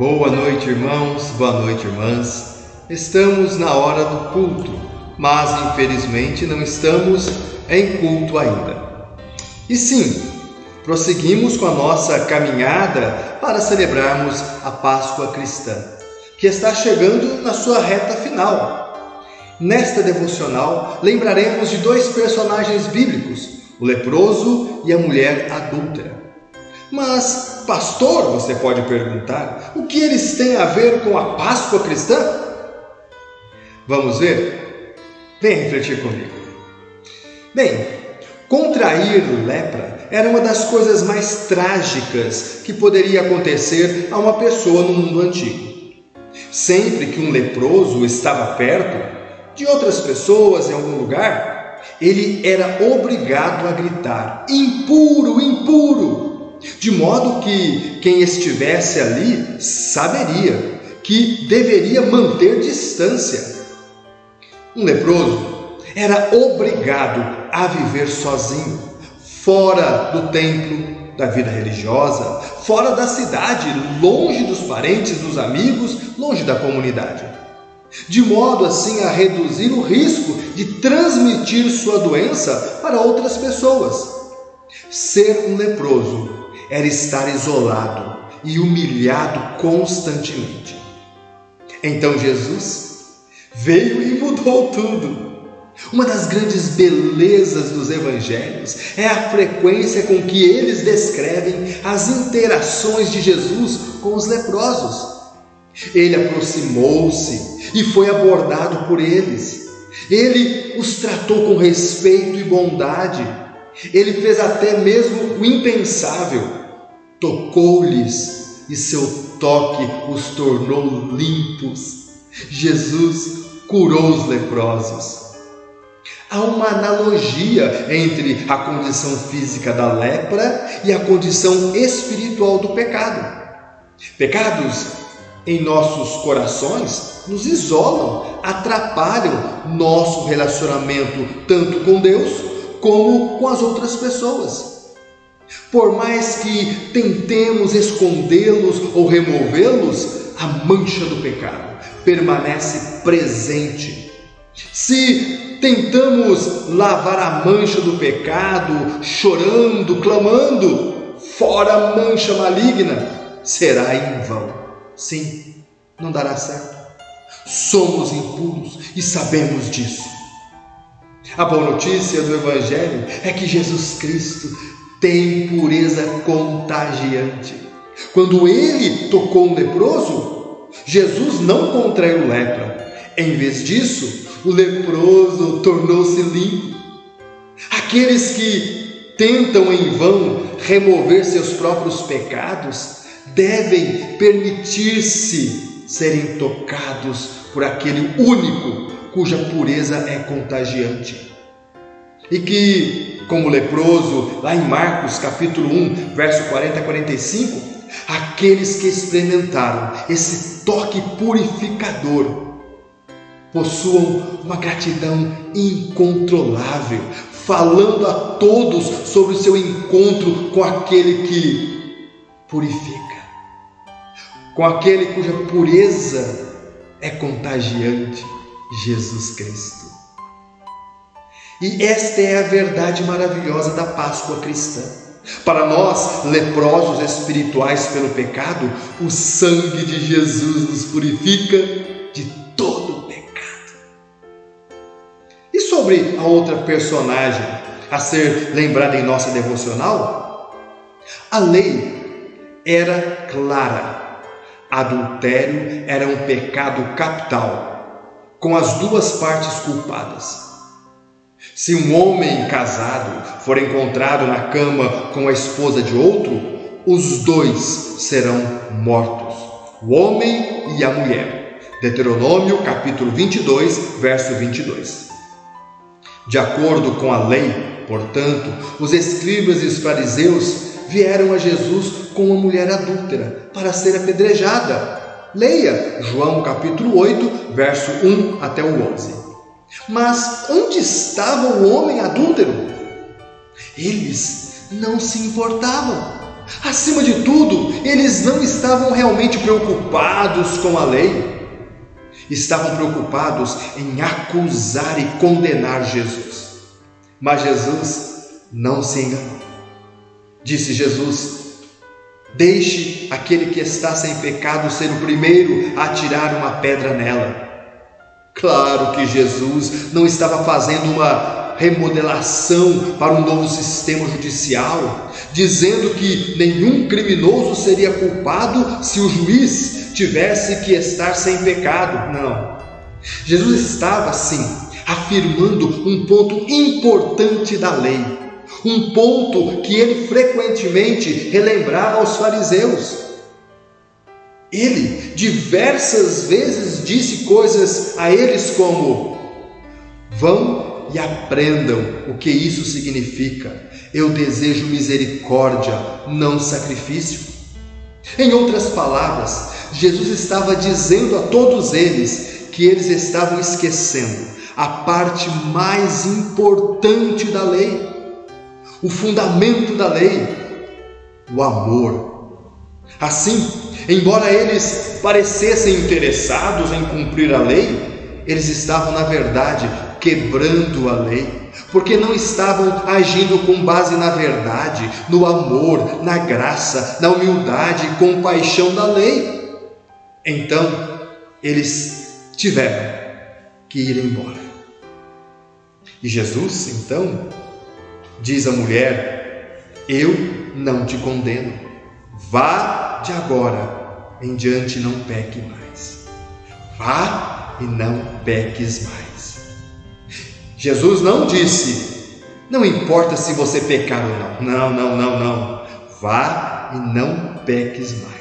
Boa noite, irmãos, boa noite, irmãs. Estamos na hora do culto, mas infelizmente não estamos em culto ainda. E sim, prosseguimos com a nossa caminhada para celebrarmos a Páscoa cristã, que está chegando na sua reta final. Nesta devocional, lembraremos de dois personagens bíblicos, o leproso e a mulher adúltera. Mas, pastor, você pode perguntar, o que eles têm a ver com a Páscoa cristã? Vamos ver? Venha refletir comigo. Bem, contrair lepra era uma das coisas mais trágicas que poderia acontecer a uma pessoa no mundo antigo. Sempre que um leproso estava perto de outras pessoas em algum lugar, ele era obrigado a gritar: impuro, impuro! De modo que quem estivesse ali saberia que deveria manter distância. Um leproso era obrigado a viver sozinho, fora do templo, da vida religiosa, fora da cidade, longe dos parentes, dos amigos, longe da comunidade, de modo assim a reduzir o risco de transmitir sua doença para outras pessoas. Ser um leproso era estar isolado e humilhado constantemente. Então Jesus veio e mudou tudo. Uma das grandes belezas dos evangelhos é a frequência com que eles descrevem as interações de Jesus com os leprosos. Ele aproximou-se e foi abordado por eles. Ele os tratou com respeito e bondade. Ele fez até mesmo o impensável. Tocou-lhes e seu toque os tornou limpos. Jesus curou os leprosos. Há uma analogia entre a condição física da lepra e a condição espiritual do pecado. Pecados em nossos corações nos isolam, atrapalham nosso relacionamento tanto com Deus como com as outras pessoas. Por mais que tentemos escondê-los ou removê-los, a mancha do pecado permanece presente. Se tentamos lavar a mancha do pecado, chorando, clamando, fora a mancha maligna, será em vão. Sim, não dará certo. Somos impuros e sabemos disso. A boa notícia do Evangelho é que Jesus Cristo tem pureza contagiante. Quando ele tocou um leproso, Jesus não contraiu lepra. Em vez disso, o leproso tornou-se limpo. Aqueles que tentam em vão remover seus próprios pecados devem permitir-se serem tocados por aquele único cuja pureza é contagiante. E que, como leproso, lá em Marcos capítulo 1, verso 40 a 45, aqueles que experimentaram esse toque purificador possuam uma gratidão incontrolável, falando a todos sobre o seu encontro com aquele que purifica, com aquele cuja pureza é contagiante, Jesus Cristo. E esta é a verdade maravilhosa da Páscoa cristã. Para nós, leprosos espirituais pelo pecado, o sangue de Jesus nos purifica de todo o pecado. E sobre a outra personagem a ser lembrada em nossa devocional? A lei era clara. Adultério era um pecado capital, com as duas partes culpadas. Se um homem casado for encontrado na cama com a esposa de outro, os dois serão mortos, o homem e a mulher. Deuteronômio capítulo 22, verso 22. De acordo com a lei, portanto, os escribas e os fariseus vieram a Jesus com uma mulher adúltera para ser apedrejada. Leia João capítulo 8, verso 1 até o 11. Mas onde estava o homem adúltero? Eles não se importavam. Acima de tudo, eles não estavam realmente preocupados com a lei. Estavam preocupados em acusar e condenar Jesus. Mas Jesus não se enganou. Disse Jesus: deixe aquele que está sem pecado ser o primeiro a atirar uma pedra nela. Claro que Jesus não estava fazendo uma remodelação para um novo sistema judicial, dizendo que nenhum criminoso seria culpado se o juiz tivesse que estar sem pecado. Não. Jesus estava, sim, afirmando um ponto importante da lei, um ponto que ele frequentemente relembrava aos fariseus. Ele diversas vezes disse coisas a eles como: vão e aprendam o que isso significa. Eu desejo misericórdia, não sacrifício. Em outras palavras, Jesus estava dizendo a todos eles que eles estavam esquecendo a parte mais importante da lei, o fundamento da lei, o amor. Assim, embora eles parecessem interessados em cumprir a lei, eles estavam, na verdade, quebrando a lei, porque não estavam agindo com base na verdade, no amor, na graça, na humildade e compaixão da lei. Então, eles tiveram que ir embora. E Jesus, então, diz à mulher: eu não te condeno. Vá de agora em diante, não peque mais. Vá e não peques mais. Jesus não disse: não importa se você pecar ou não. Não. Vá e não peques mais.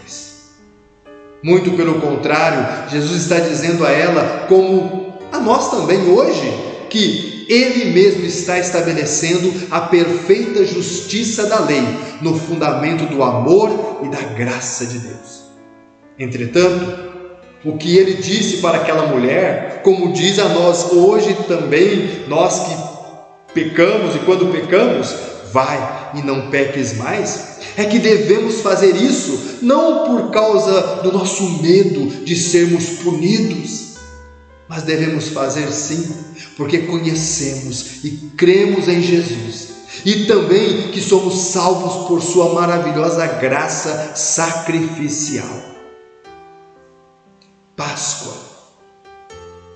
Muito pelo contrário, Jesus está dizendo a ela, como a nós também hoje, que Ele mesmo está estabelecendo a perfeita justiça da lei no fundamento do amor e da graça de Deus. Entretanto, o que Ele disse para aquela mulher, como diz a nós hoje também, nós que pecamos e quando pecamos, vai e não peques mais, é que devemos fazer isso não por causa do nosso medo de sermos punidos, mas devemos fazer sim, porque conhecemos e cremos em Jesus e também que somos salvos por sua maravilhosa graça sacrificial. Páscoa,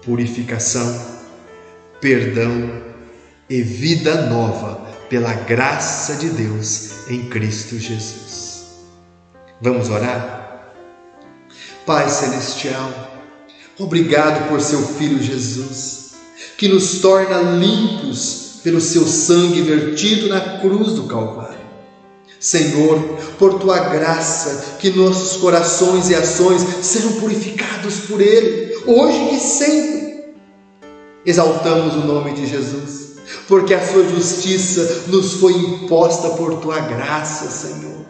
purificação, perdão e vida nova pela graça de Deus em Cristo Jesus. Vamos orar? Pai Celestial, obrigado por seu Filho Jesus, que nos torna limpos pelo seu sangue vertido na cruz do Calvário. Senhor, por tua graça, que nossos corações e ações sejam purificados por Ele, hoje e sempre. Exaltamos o nome de Jesus, porque a sua justiça nos foi imposta por tua graça, Senhor.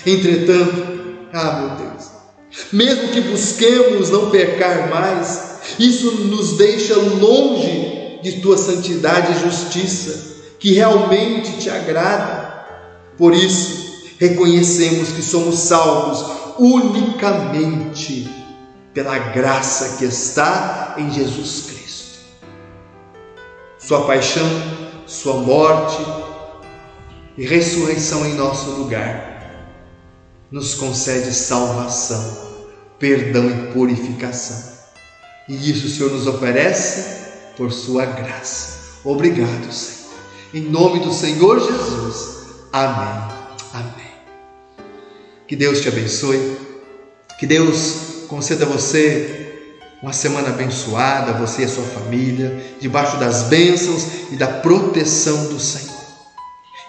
Entretanto, meu Deus, mesmo que busquemos não pecar mais, isso nos deixa longe de tua santidade e justiça, que realmente te agrada. Por isso, reconhecemos que somos salvos unicamente pela graça que está em Jesus Cristo. Sua paixão, sua morte e ressurreição em nosso lugar nos concede salvação, perdão e purificação. E isso o Senhor nos oferece por sua graça. Obrigado, Senhor. Em nome do Senhor Jesus. Amém. Amém. Que Deus te abençoe. Que Deus conceda a você uma semana abençoada, você e a sua família, debaixo das bênçãos e da proteção do Senhor.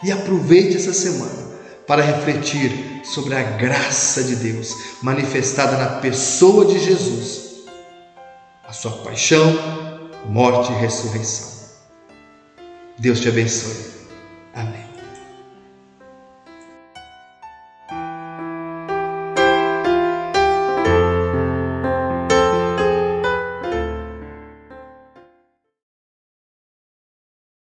E aproveite essa semana para refletir sobre a graça de Deus manifestada na pessoa de Jesus, a sua paixão, morte e ressurreição. Deus te abençoe.